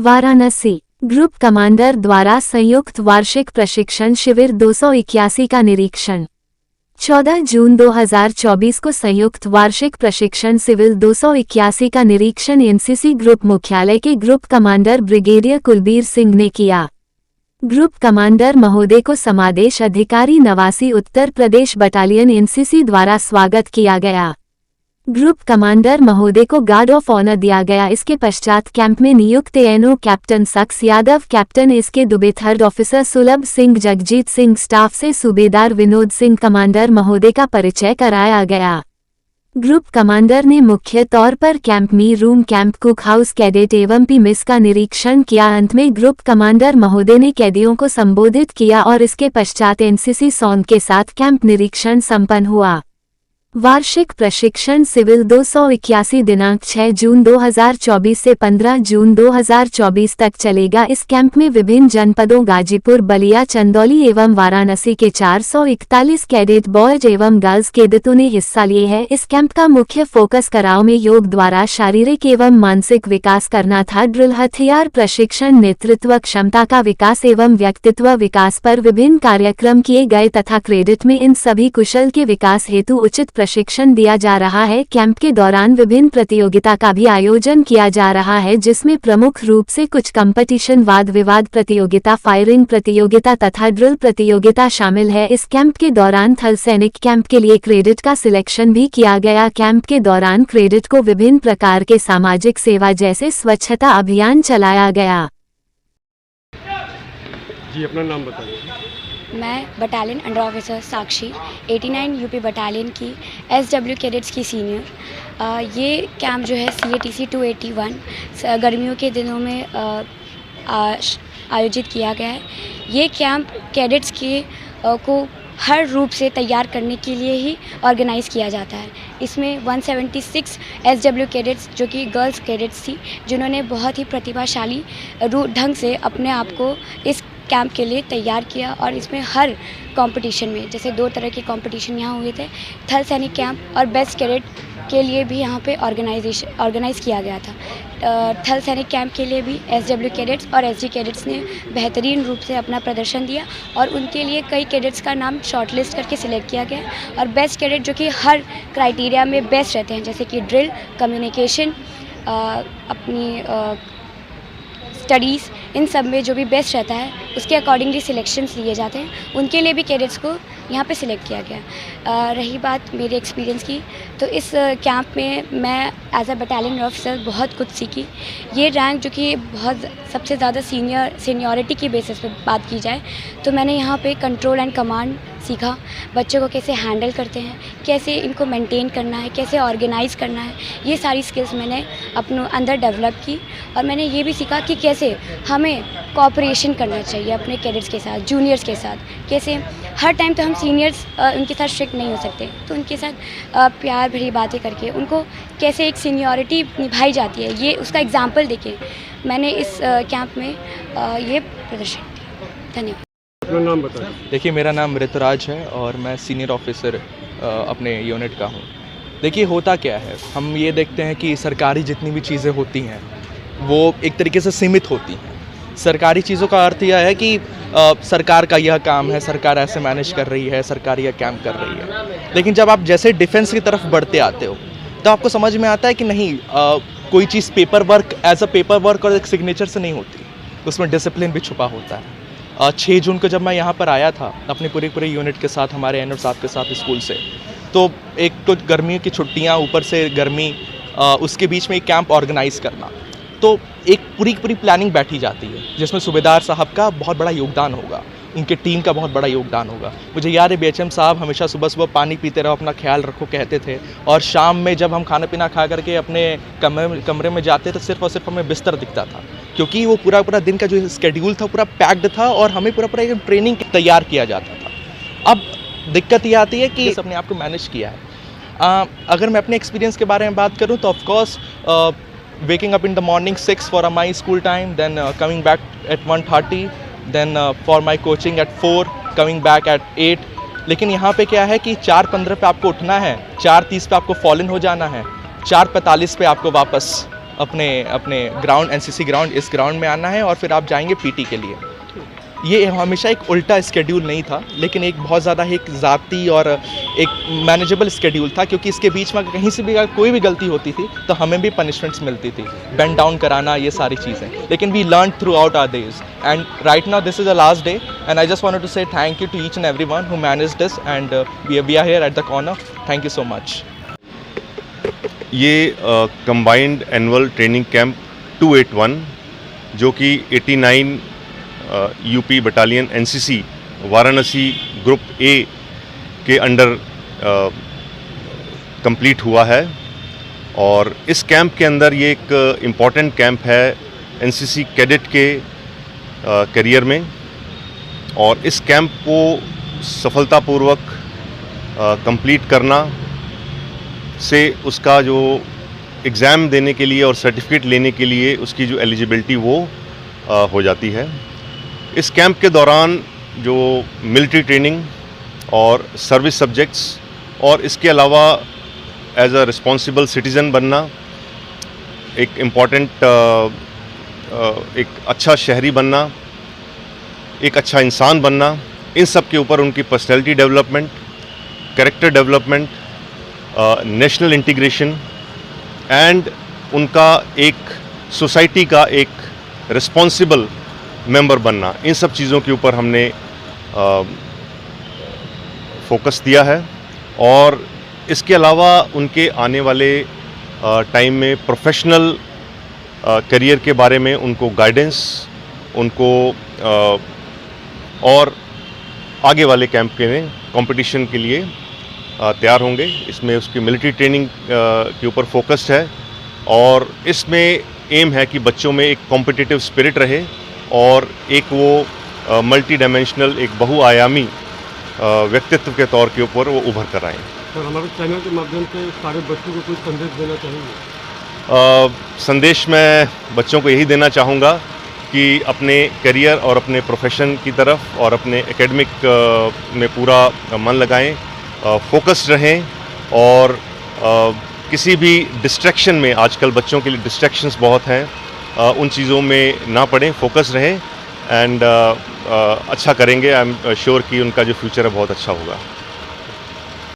Varanasi group commander द्वारा संयुक्त वार्षिक प्रशिक्षण शिविर 281 का निरीक्षण। 14 जून 2024 को संयुक्त वार्षिक प्रशिक्षण शिविर 281 का निरीक्षण एनसीसी ग्रुप मुख्यालय के group commander brigadier Kulbir Singh ने किया। ग्रुप कमांडर महोदय को समादेश अधिकारी 89 उत्तर प्रदेश बटालियन एनसीसी द्वारा स्वागत किया गया। ग्रुप कमांडर महोदय को गार्ड ऑफ ऑनर दिया गया। इसके पश्चात कैंप में नियुक्त एएनओ कैप्टन सक्स Yadav, captain SK Dubey, third officer Sulabh Singh, Jagjit Singh, staff से सूबेदार विनोद सिंह, कमांडर महोदय का परिचय कराया गया। ग्रुप कमांडर ने मुख्य तौर पर camp MI room, camp cook house, cadet एवं पी मिस का निरीक्षण किया। अंत में ग्रुप कमांडर महोदय ने कैदियों को संबोधित किया और इसके पश्चात एनसीसी सॉन्ग के साथ कैंप निरीक्षण संपन्न हुआ। वार्षिक प्रशिक्षण शिविर 281 दिनांक 6 जून 2024 से 15 जून 2024 तक चलेगा। इस कैंप में विभिन्न जनपदों गाजीपुर, बलिया, चंदौली एवं वाराणसी के 441 कैडेट बॉयज एवं गर्ल्स कैडेटों ने हिस्सा लिए हैं। इस कैंप का मुख्य फोकस कराव में योग द्वारा शारीरिक एवं मानसिक विकास करना था। ड्रिल, हथियार प्रशिक्षण, नेतृत्व क्षमता का विकास एवं व्यक्तित्व विकास पर विभिन्न कार्यक्रम किए गए तथा क्रेडिट में इन सभी कुशल के विकास हेतु उचित प्रशिक्षण दिया जा रहा है। कैंप के दौरान विभिन्न प्रतियोगिता का भी आयोजन किया जा रहा है, जिसमें प्रमुख रूप से कुछ कंपटीशन, वाद विवाद प्रतियोगिता, फायरिंग प्रतियोगिता तथा ड्रिल प्रतियोगिता शामिल है। इस कैंप के दौरान थल सैनिक कैंप के लिए क्रेडिट का सिलेक्शन भी किया गया। कैंप के दौरान क्रेडिट को विभिन्न प्रकार के सामाजिक सेवा जैसे स्वच्छता अभियान चलाया गया। जी, अपना नाम बताइए। मैं बटालियन अंडर ऑफिसर साक्षी 89 यूपी बटालियन की एसडब्ल्यू कैडेट्स की सीनियर। ये कैंप जो है CATC 281 गर्मियों के दिनों में आयोजित किया गया है। ये कैंप कैडेट्स के को हर रूप से तैयार करने के लिए ही ऑर्गेनाइज़ किया जाता है। इसमें 176 SW कैडेट्स जो कि गर्ल्स कैडेट्स थी, जिन्होंने बहुत ही प्रतिभाशाली ढंग से अपने आप को इस कैंप के लिए तैयार किया। और इसमें हर कंपटीशन में, जैसे 2 तरह के कंपटीशन यहाँ हुए थे, थल सैनिक कैंप और बेस्ट कैडेट के लिए भी यहाँ पे ऑर्गेनाइज़ किया गया था। थल सैनिक कैंप के लिए भी SW कैडेट्स और SG कैडेट्स ने बेहतरीन रूप से अपना प्रदर्शन दिया और उनके लिए कई कैडेट्स का नाम शॉर्टलिस्ट करके सिलेक्ट किया गया। और बेस्ट कैडेट जो कि हर क्राइटेरिया में बेस्ट रहते हैं, जैसे कि ड्रिल, कम्युनिकेशन, अपनी स्टडीज़, इन सब में जो भी बेस्ट रहता है उसके अकॉर्डिंगली सिलेक्शंस लिए जाते हैं। उनके लिए भी कैडेट्स को यहाँ पे सिलेक्ट किया गया। रही बात मेरे एक्सपीरियंस की, तो इस कैंप में मैं एज अ बटालियन ऑफिसर बहुत कुछ सीखी। ये रैंक जो कि बहुत सबसे ज़्यादा सीनियरिटी की बेसिस पे बात की जाए, तो मैंने यहाँ पे कंट्रोल एंड कमांड सीखा। बच्चों को कैसे हैंडल करते हैं, कैसे इनको मेंटेन करना है, कैसे ऑर्गेनाइज़ करना है, ये सारी स्किल्स मैंने अपने अंदर डेवलप की। और मैंने ये भी सीखा कि कैसे हमें कोऑपरेशन करना चाहिए अपने कैडेट्स के साथ, जूनियर्स के साथ। कैसे हर टाइम तो हम सीनियर्स उनके साथ स्ट्रिक्ट नहीं हो सकते, तो उनके साथ प्यार भरी बातें करके उनको कैसे एक सीनियरिटी निभाई जाती है, ये उसका एग्जाम्पल देके मैंने इस कैंप में ये प्रदर्शन किया। धन्यवाद। अपना नाम बताइए। देखिए, मेरा नाम ऋतुराज है और मैं सीनियर ऑफिसर अपने यूनिट का हूँ। देखिए, होता क्या है, हम ये देखते हैं कि सरकारी जितनी भी चीज़ें होती हैं वो एक तरीके से सीमित होती हैं। सरकारी चीज़ों का अर्थ यह है कि सरकार का यह काम है, सरकार ऐसे मैनेज कर रही है, सरकार यह काम कर रही है। लेकिन जब आप जैसे डिफेंस की तरफ बढ़ते आते हो तो आपको समझ में आता है कि नहीं, कोई चीज़ paper work as a paper work और एक सिग्नेचर से नहीं होती, उसमें डिसिप्लिन भी छुपा होता है। 6 जून को जब मैं यहाँ पर आया था अपने पूरे यूनिट के साथ, हमारे एनओ साहब के साथ स्कूल से, तो एक तो गर्मियों की छुट्टियाँ, ऊपर से गर्मी, उसके बीच में एक कैंप ऑर्गेनाइज़ करना, तो एक पूरी प्लानिंग बैठी जाती है जिसमें सूबेदार साहब का बहुत बड़ा योगदान होगा, उनके टीम का बहुत बड़ा योगदान होगा। मुझे याद है BHM साहब हमेशा सुबह पानी पीते रहो, अपना ख्याल रखो कहते थे। और शाम में जब हम खाना पीना खा करके अपने कमरे में जाते तो सिर्फ और सिर्फ हमें बिस्तर दिखता था, क्योंकि वो पूरा दिन का जो स्केड्यूल था पूरा पैक्ड था और हमें पूरा एक ट्रेनिंग तैयार किया जाता था। अब दिक्कत ये आती है कि अपने आप को मैनेज किया है। अगर मैं अपने एक्सपीरियंस के बारे में बात करूँ तो of course waking up in the morning 6 for my school time, then coming back at 1:30, then for my coaching at 4, coming back at 8। लेकिन यहाँ पे क्या है कि 4:15 पे आपको उठना है, 4:30 पे आपको फॉल इन हो जाना है, 4:45 पे आपको वापस अपने अपने ग्राउंड एनसीसी ग्राउंड इस ग्राउंड में आना है और फिर आप जाएंगे पीटी के लिए। ये हमेशा एक उल्टा स्केड्यूल नहीं था, लेकिन एक बहुत ज़्यादा एक ज़ाती और एक मैनेजेबल स्केड्यूल था, क्योंकि इसके बीच में कहीं से भी अगर कोई भी गलती होती थी तो हमें भी पनिशमेंट्स मिलती थी, बेंड डाउन कराना, ये सारी चीज़ें। लेकिन we learn throughout our days and right now this is the last day and I just wanted to say thank you to each and everyone who managed this and we are here at the corner. Thank you so much. ये combined annual training camp 281 जो कि 89 UP battalion NCC Varanasi group A के under complete हुआ है। और इस camp के अंदर ये एक इम्पॉर्टेंट कैंप है एनसीसी कैडेट के करियर में, और इस कैंप को सफलतापूर्वक कंप्लीट करना से उसका जो एग्ज़ाम देने के लिए और सर्टिफिकेट लेने के लिए उसकी जो एलिजिबिलिटी वो हो जाती है। इस कैंप के दौरान जो मिलिट्री ट्रेनिंग और सर्विस सब्जेक्ट्स और इसके अलावा एज अ रिस्पॉन्सिबल सिटीज़न बनना, एक इम्पॉर्टेंट एक अच्छा शहरी बनना, एक अच्छा इंसान बनना, इन सब के ऊपर उनकी personality development, character development, national integration and उनका एक सोसाइटी का एक रिस्पॉन्सिबल मेंबर बनना, इन सब चीज़ों के ऊपर हमने फोकस दिया है। और इसके अलावा उनके आने वाले टाइम में प्रोफेशनल करियर के बारे में उनको गाइडेंस, उनको और आगे वाले कैंप के कंपटीशन के लिए तैयार होंगे। इसमें उसकी मिलिट्री ट्रेनिंग के ऊपर फोकस्ड है और इसमें एम है कि बच्चों में एक कॉम्पिटिटिव स्पिरिट रहे और एक वो मल्टी डायमेंशनल, एक बहुआयामी व्यक्तित्व के तौर के ऊपर वो उभर कर आए। सर, हमारे चैनल के माध्यम से सारे बच्चों को कुछ संदेश देना चाहेंगे? संदेश मैं बच्चों को यही देना चाहूँगा कि अपने करियर और अपने प्रोफेशन की तरफ और अपने एकेडमिक में पूरा मन लगाएं, फोकस्ड रहें और किसी भी डिस्ट्रैक्शन में, आजकल बच्चों के लिए डिस्ट्रैक्शंस बहुत हैं, उन चीज़ों में ना पड़ें, फोकस रहें एंड अच्छा करेंगे। आई एम श्योर कि उनका जो फ्यूचर है बहुत अच्छा होगा।